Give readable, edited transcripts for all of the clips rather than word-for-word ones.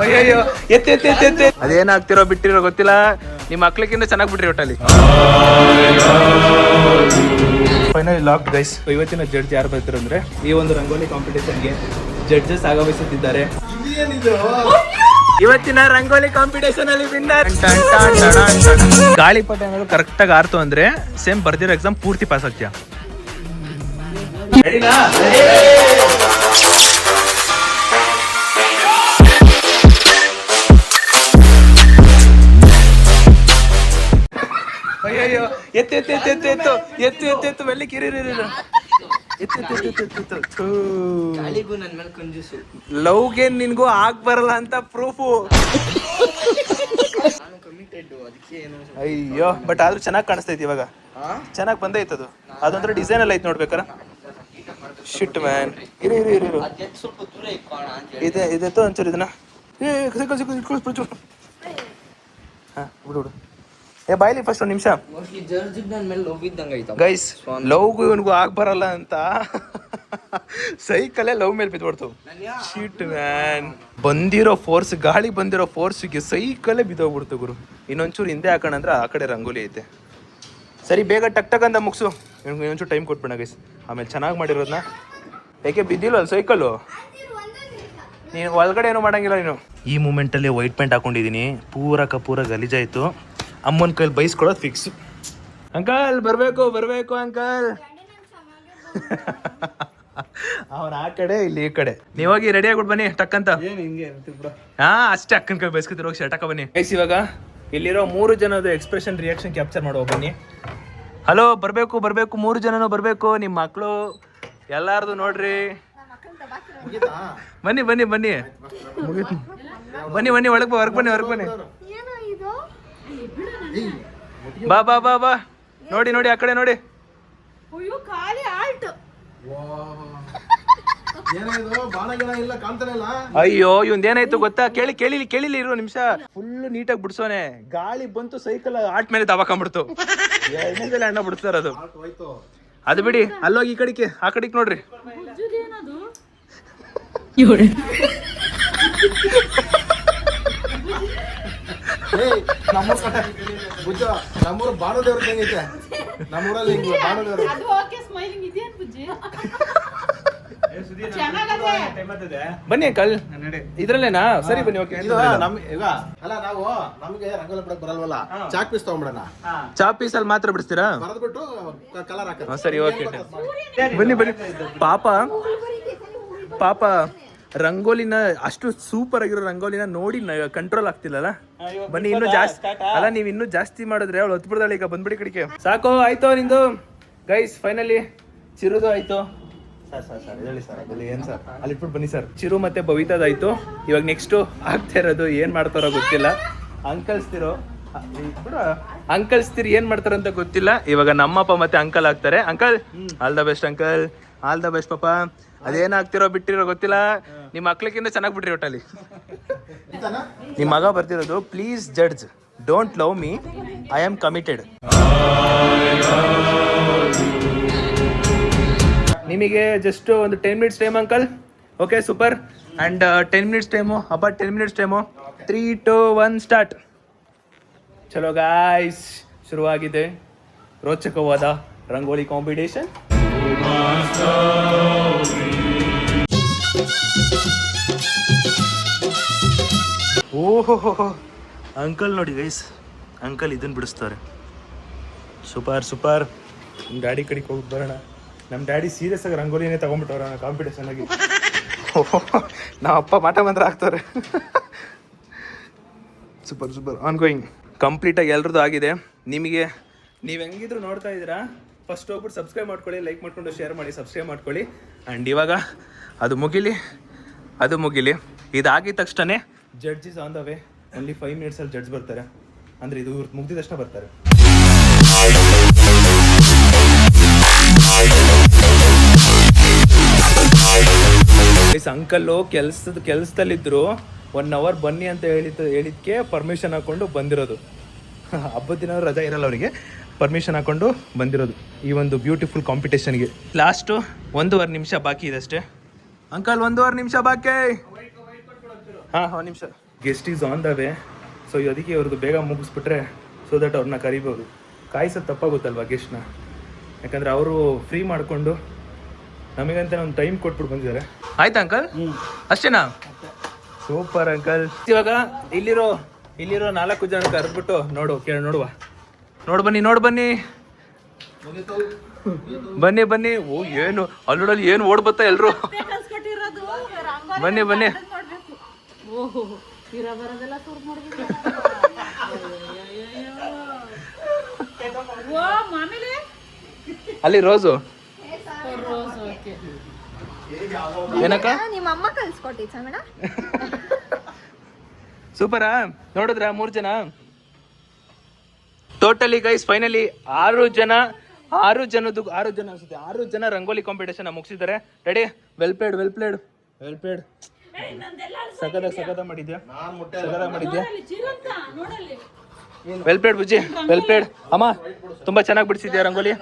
ಅಯ್ಯಯ್ಯೋ ಎತ್ತಿ ಎತ್ತಿ ಎತ್ತಿ ಎತ್ತಿ ಅದೇನಾಗ್ತಿರೋ ಬಿಟ್ಟಿರೋ ಗೊತ್ತಿಲ್ಲ. ನಿಮ್ಮ ಮಕ್ಳಿಗಿಂತ ಚೆನ್ನಾಗಿ ಬಿಟ್ರಿ ಒಟ್ಟಲ್ಲಿ. Finally locked guys. ಇವತ್ತಿನ ಜಡ್ಜ್ ಯಾರು ಬರ್ತಾರೆ ಅಂದ್ರೆ ಈ ಒಂದು ರಂಗೋಲಿ ಕಾಂಪಿಟೇಷನ್ಗೆ ಜಡ್ಜಸ್ ಆಗಮಿಸುತ್ತಿದ್ದಾರೆ. ಇವತ್ತಿನ ರಂಗೋಲಿ ಕಾಂಪಿಟೇಷನ್ ಅಲ್ಲಿ ವಿನ್ನರ್ ಗಾಳಿಪಟ ಏನಾದ್ರು ಕರೆಕ್ಟ್ ಆಗಿ ಆರ್ತು ಅಂದ್ರೆ ಸೇಮ್ ಬರ್ದಿರೋ ಎಕ್ಸಾಮ್ ಪೂರ್ತಿ ಪಾಸ್ ಆಗ್ತೀಯಾ? ಅಯ್ಯಯ್ಯೋ ಎತ್ತು ಎತ್ತು ಎತ್ತು ಎತ್ತು ಎತ್ತು ಎತ್ತು ಎತ್ತು ಎತ್ತು ಬೆಲ್ಲಿ ಕಿರಿರಿ ಲವ್ಗೆ ನಿನ್ಗೂ ಆಗ್ ಬರಲ್ಲ ಅಂತ ಪ್ರೂಫು. ಅಯ್ಯೋ ಬಟ್ ಆದ್ರೂ ಚೆನ್ನಾಗಿ ಕಾಣಿಸ್ತೈತಿ ಇವಾಗ. ಚೆನ್ನಾಗಿ ಬಂದೈತದು. ಅದೊಂಥರ ಡಿಸೈನ್ ಎಲ್ಲ ಐತೆ ನೋಡ್ಬೇಕಾರ. ಶಿಟ್ ಮ್ಯಾನ್. ಇರು ಇರು ಇರು ಇರು ಇದೆ ಇದೆತ್ತೋ ಒಂಚೂರು ಇದನ್ನ ಹಾ ಬಿಡು ಬಿಡು. ಏ ಬಾಯ್ಲಿ ಫಸ್ಟ್ ಒಂದು ನಿಮಿಷ. ಗೈಸ್ ಲವ್ಗೂ ಇವನ್ಗೂ ಆಗ್ ಬರಲ್ಲ ಅಂತ ಸೈಕಲ್ಲೇ ಲವ್ ಮೇಲೆ ಬಿದ್ದೋಡ್ತು. ಶಿಟ್ ಮ್ಯಾನ್. ಬಂದಿರೋ ಫೋರ್ಸ್, ಗಾಳಿ ಬಂದಿರೋ ಫೋರ್ಸ್ಗೆ ಸೈಕಲ್ಲೇ ಬಿದ್ದೋಗ್ಬಿಡ್ತು ಗುರು. ಇನ್ನೊಂಚೂರು ಹಿಂದೆ ಹಾಕೋಣ ಅಂದ್ರೆ ಆ ಕಡೆ ರಂಗೋಲಿ ಐತೆ. ಸರಿ ಬೇಗ ಟಕ್ ಟಕ್ ಅಂತ ಮುಗಿಸು. ಇನ್ನೊಂಚೂರು ಟೈಮ್ ಕೊಟ್ಬಿಡ ಗೈಸ್. ಆಮೇಲೆ ಚೆನ್ನಾಗಿ ಮಾಡಿರೋದನ್ನ. ಯಾಕೆ ಬಿದ್ದಿಲ್ವಲ್ಲ ಸೈಕಲ್ಲು? ನೀನು ಒಳಗಡೆ ಏನೂ ಮಾಡಂಗಿಲ್ಲ ನೀನು. ಈ ಮೂಮೆಂಟಲ್ಲಿ ವೈಟ್ ಪ್ಯಾಂಟ್ ಹಾಕೊಂಡಿದ್ದೀನಿ. ಪೂರ ಗಲೀಜಾಯಿತು. ಅಮ್ಮನ ಕೈಲಿ ಬೈಸ್ಕೊಳ್ಳೋದು ಫಿಕ್ಸ್. ಅಂಕಲ್ ಬರಬೇಕು ಬರಬೇಕು ಅಂಕಲ್. ಅವನ ಆ ಕಡೆ ಇಲ್ಲಿ ಈ ಕಡೆ. ನೀವಾಗಿ ರೆಡಿ ಆಗ್ಬಿಟ್ಟು ಬನ್ನಿ ಟಕ್ ಅಂತ. ಹಾ ಅಷ್ಟೇ ಅಕ್ಕನ ಕೈ ಬೈಸ್ಕೊತಿರೋ ಟಕ್ಕ ಬನ್ನಿ ಗೈಸ್. ಇವಾಗ ಇಲ್ಲಿರೋ 3 ಜನದ ಎಕ್ಸ್ಪ್ರೆಷನ್ ರಿಯಾಕ್ಷನ್ ಕ್ಯಾಪ್ಚರ್ ಮಾಡುವ ಬನ್ನಿ. ಹಲೋ ಬರಬೇಕು ಬರಬೇಕು 3 ಜನನು ಬರಬೇಕು. ನಿಮ್ಮ ಮಕ್ಕಳು ಎಲ್ಲಾರ್ದು ನೋಡ್ರಿ. ಬನ್ನಿ ಬನ್ನಿ ಬನ್ನಿ ಬನ್ನಿ ಬನ್ನಿ ಒಳಗೆ ಹೊರಗೆ ಬನ್ನಿ ಹೊರಗೆ ಬನ್ನಿ. ಬಾ ಬಾ ಬಾ ಬಾ ನೋಡಿ ನೋಡಿ ಆ ಕಡೆ ನೋಡಿ. ಅಯ್ಯೋ ಇವಂದೇನಾಯ್ತು ಗೊತ್ತಾ? ಕೇಳಿಲಿ ಇರೋ ನಿಮಿಷ. ಫುಲ್ ನೀಟಾಗಿ ಬಿಡ್ಸೋನೆ. ಗಾಳಿ ಬಂತು ಸೈಕಲ್ ಆಟ್ ಮೇಲೆ ದಬಾಕೊಂಡ್ಬಿಡ್ತು. 2ನೇ ಅಣ್ಣ ಬಿಡ್ತಾರ ಅದು. ಅದು ಬಿಡಿ. ಅಲ್ಲೋಗಿ ಈ ಕಡೆಗೆ ಆ ಕಡೆಗೆ ನೋಡ್ರಿ. ನಮ್ಮೂರು ಬಾಣದೇವ್ರ ಹೆಂಗೈತೆ? ನಮ್ಮೂರಲ್ಲಿ ಬನ್ನಿ ಅಂಕಲ್ ಇದ್ರಲ್ಲೇನಾ? ಸರಿ ಬನ್ನಿ ಓಕೆ. ಅಲ್ಲ ನಾವು ನಮ್ಗೆ ರಂಗೋಲಿ ಬಿಡಕ್ ಬರಲ್ವಲ್ಲ, ಚಾಕ್ ಪೀಸ್ ತಗೊಂಡ್ಬಿಡೋಣ. ಚಾಕ್ ಪೀಸ್ ಅಲ್ಲಿ ಮಾತ್ರ ಬಿಡಿಸ್ತೀರಾ? ಬರೆದ್ಬಿಟ್ಟು ಕಲರ್ ಹಾಕ. ಸರಿ ಓಕೆ ಬನ್ನಿ ಬನ್ನಿ. ಪಾಪ ರಂಗೋಲಿನ ಅಷ್ಟು ಸೂಪರ್ ಆಗಿರೋ ರಂಗೋಲಿನ ನೋಡಿ ಕಂಟ್ರೋಲ್ ಆಗ್ತಿಲ್ಲಲ್ಲ. ಬನ್ನಿ ಇನ್ನೂ ಜಾಸ್ತಿ ಅಲ್ಲ, ನೀವು ಇನ್ನೂ ಜಾಸ್ತಿ ಮಾಡಿದ್ರೆ ಅವಳು ಹೊತ್ಬಿಡ್ದಾಳೆ. ಈಗ ಬಂದ್ಬಿಡಿ ಕಡೆಗೆ. ಸಾಕು ಆಯ್ತು ನಿಂದು ಗೈಸ್. ಫೈನಲಿ ಚಿರುದು ಆಯ್ತು. ಸರ್ ಹೇಳಿ ಸರ್ ಅಲ್ಲಿ ಏನ್ ಸರ್ ಅಲ್ಲಿ ಇಟ್ಬಿಟ್ಟು ಬನ್ನಿ ಸರ್. ಚಿರು ಮತ್ತೆ ಭವಿತಾದಾಯ್ತು. ಇವಾಗ ನೆಕ್ಸ್ಟ್ ಆಗ್ತಾ ಇರೋದು ಏನ್ ಮಾಡ್ತಾರೋ ಗೊತ್ತಿಲ್ಲ. ಅಂಕಲ್ಸ್ತಿರಿ ಏನ್ ಮಾಡ್ತಾರಂತ ಗೊತ್ತಿಲ್ಲ. ಇವಾಗ ನಮ್ಮಪ್ಪ ಮತ್ತೆ ಅಂಕಲ್ ಆಗ್ತಾರೆ. Uncle all the best uncle, all the best ಪಾಪ. ಅದೇನಾಗ್ತಿರೋ ಬಿಟ್ಟಿರೋ ಗೊತ್ತಿಲ್ಲ. ನಿಮ್ಮ ಮಕ್ಳಿಗಿಂತ ಚೆನ್ನಾಗಿ ಬಿಟ್ರಿ ಒಟ್ಟಲ್ಲಿ. ನಿಮ್ಮ ಮಗ ಬರ್ತಿರೋದು please judge, don't love me, I am committed. ನಿಮಗೆ ಜಸ್ಟ್ ಒಂದು 10 minutes time uncle. Okay super. And 10 minutes time. About 10 minutes time. 3, 2, 1 start. ಚಲೋ ಗಾಯ್ಸ್, ಶುರುವಾಗಿದೆ ರೋಚಕವಾದ ರಂಗೋಲಿ ಕಾಂಪಿಟೇಷನ್. ಓಹೋ ಅಂಕಲ್ ನೋಡಿ ಗೈಸ್, ಅಂಕಲ್ ಇದನ್ನು ಬಿಡಿಸ್ತಾರೆ. Super super. ನಮ್ಮ ಡ್ಯಾಡಿ ಕಡೆಗೆ ಹೋಗಿ ಬರೋಣ. ನಮ್ಮ ಡ್ಯಾಡಿ ಸೀರಿಯಸ್ ಆಗಿ ರಂಗೋಲಿನೇ ತಗೊಂಡ್ಬಿಟ್ಟವ್ರ ಕಾಂಪಿಟೇಷನ್ ಆಗಿ. ನಮ್ಮ ಅಪ್ಪ ಮಾಟ ಮಂತ್ರ ಆಗ್ತಾರೆ. Super super. On going. ಕಂಪ್ಲೀಟಾಗಿ ಎಲ್ರದ್ದು ಆಗಿದೆ. ನೀವು ಹೆಂಗಿದ್ರು ನೋಡ್ತಾ ಇದ್ದೀರಾ, ಫಸ್ಟ್ ಹೋಗ್ಬಿಟ್ಟು ಸಬ್ಸ್ಕ್ರೈಬ್ ಮಾಡ್ಕೊಳ್ಳಿ, ಲೈಕ್ ಮಾಡ್ಕೊಂಡು ಶೇರ್ ಮಾಡಿ, ಸಬ್ಸ್ಕ್ರೈಬ್ ಮಾಡ್ಕೊಳ್ಳಿ. ಆ್ಯಂಡ್ ಇವಾಗ ಅದು ಮುಗಿಲಿ. ಇದಾಗಿದ ತಕ್ಷಣ judge is on the way. Only 5 ಮಿನಿಟ್ಸಲ್ಲಿ ಜಡ್ಜ್ ಬರ್ತಾರೆ. ಅಂದರೆ ಇದು ಮುಗಿದ ತಕ್ಷಣ ಬರ್ತಾರೆ. ಅಂಕಲ್ಲು ಕೆಲಸದಲ್ಲಿದ್ದರು. 1 ಅವರ್ ಬನ್ನಿ ಅಂತ ಹೇಳಿದ್ಕೆ ಪರ್ಮಿಷನ್ ಹಾಕೊಂಡು ಬಂದಿರೋದು. ಹಬ್ಬದ ದಿನ ರಜಾ ಇರಲ್ಲ ಅವರಿಗೆ, ಪರ್ಮಿಷನ್ ಹಾಕೊಂಡು ಬಂದಿರೋದು ಈ ಒಂದು ಬ್ಯೂಟಿಫುಲ್ ಕಾಂಪಿಟೇಷನ್ಗೆ. ಲಾಸ್ಟು 1.5 ನಿಮಿಷ ಬಾಕಿ ಇದೆ ಅಷ್ಟೇ. ಅಂಕಲ್ 1.5 ನಿಮಿಷ ಬಾಕಿ. ಹಾಂ 1 ನಿಮಿಷ. Guest is on the way. So ಅದಕ್ಕೆ ಇವ್ರದ್ದು ಬೇಗ ಮುಗಿಸ್ಬಿಟ್ರೆ ಸೊ ದಟ್ ಅವ್ರನ್ನ ಕರಿಬೋದು. ಕಾಯಿಸೋದು ತಪ್ಪಾಗುತ್ತಲ್ವ ಗೆಸ್ಟ್ನ, ಯಾಕಂದರೆ ಅವರು ಫ್ರೀ ಮಾಡಿಕೊಂಡು ನಮಗಂತ ಒಂದು ಟೈಮ್ ಕೊಟ್ಬಿಟ್ಟು ಬಂದಿದ್ದಾರೆ. ಆಯ್ತಾ ಅಂಕಲ್? ಅಷ್ಟೇನಾ? Super uncle. ಇವಾಗ ಇಲ್ಲಿರೋ 4 ಜನ ಕರೆದ್ಬಿಟ್ಟು ನೋಡುವ. ಬನ್ನಿ. ಓ ಏನು ಅಲ್ಲೋಡಲ್ಲಿ ಏನು ಓಡ್ಬತ್ತಾ ಎಲ್ರು. ಬನ್ನಿ ಅಲ್ಲಿ ರೋಸು ಏನಕ್ಕ ನಿಮ್ಮ ಅಮ್ಮ ಕಲ್ಸ್ಕೊಟ್ಟಿದ್ದ ಮೇಡಮ್. ಸೂಪರಾ? ನೋಡಿದ್ರ 3 ಜನ ಟೋಟಲಿ ಗೈಸ್. ಫೈನಲಿ 6 ಜನ ಅನ್ಸುತ್ತೆ. 6 ಜನ ರಂಗೋಲಿ ಕಾಂಪಿಟೇಷನ್ ಮುಗಿಸಿದ್ದಾರೆ. ರೆಡಿ? Well played. ಸಕದ ಮಾಡಿದ್ಯಾ? ವೆಲ್ ಪ್ಲೇಡ್ ಬುಜ್ಜಿ, ವೆಲ್ ಪ್ಲೇಡ್. ಅಮ್ಮ ತುಂಬಾ ಚೆನ್ನಾಗಿ ಬಿಡಿಸಿದ್ಯಾ ರಂಗೋಲಿ.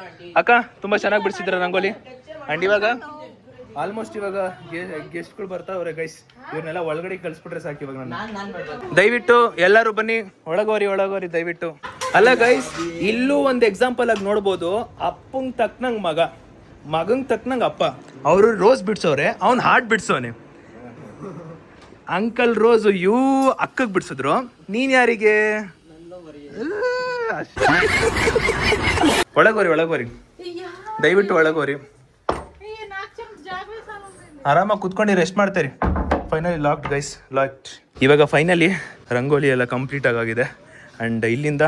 ಅಕ್ಕ ತುಂಬಾ ಚೆನ್ನಾಗಿ ಬಿಡಿಸಿದ್ರ ರಂಗೋಲಿ. ಅಂಡ್ ಇವಾಗ ಆಲ್ಮೋಸ್ಟ್ ಇವಾಗ ಗೆಸ್ಟ್ಗಳು ಬರ್ತಾವ್ರೆ ಗೈಸ್. ಇವ್ರನ್ನೆಲ್ಲ ಒಳಗಡೆ ಕಳಿಸ್ಬಿಟ್ರೆ ಸಾಕು. ಇವಾಗ ನಾನು ದಯವಿಟ್ಟು ಎಲ್ಲರೂ ಬನ್ನಿ, ಒಳಗೋರಿ ದಯವಿಟ್ಟು. ಅಲ್ಲ ಗೈಸ್, ಇಲ್ಲೂ ಒಂದು ಎಕ್ಸಾಂಪಲ್ ಆಗಿ ನೋಡ್ಬೋದು. ಅಪ್ಪಂಗ್ ತಕ್ಕನಂಗ್ ಮಗಂಗ್ ತಕ್ಕನಂಗ್ ಅಪ್ಪ. ಅವರು ರೋಸ್ ಬಿಡ್ಸೋರೆ, ಅವ್ನು ಹಾರ್ಟ್ ಬಿಡ್ಸೋನೆ. ಅಂಕಲ್ ರೋಸ್ ಅಕ್ಕಗ್ ಬಿಡ್ಸಿದ್ರು, ನೀನ್ ಯಾರಿಗೆ? ಒಳಗೋರಿ ದಯವಿಟ್ಟು ಒಳಗೋರಿ. ಆರಾಮಾಗಿ ಕುತ್ಕೊಂಡು ರೆಸ್ಟ್ ಮಾಡ್ತಾರೆ. Finally locked guys, locked. ಇವಾಗ ಫೈನಲಿ ರಂಗೋಲಿ ಎಲ್ಲ ಕಂಪ್ಲೀಟ್ ಆಗಿದೆ. ಆ್ಯಂಡ್ ಇಲ್ಲಿಂದ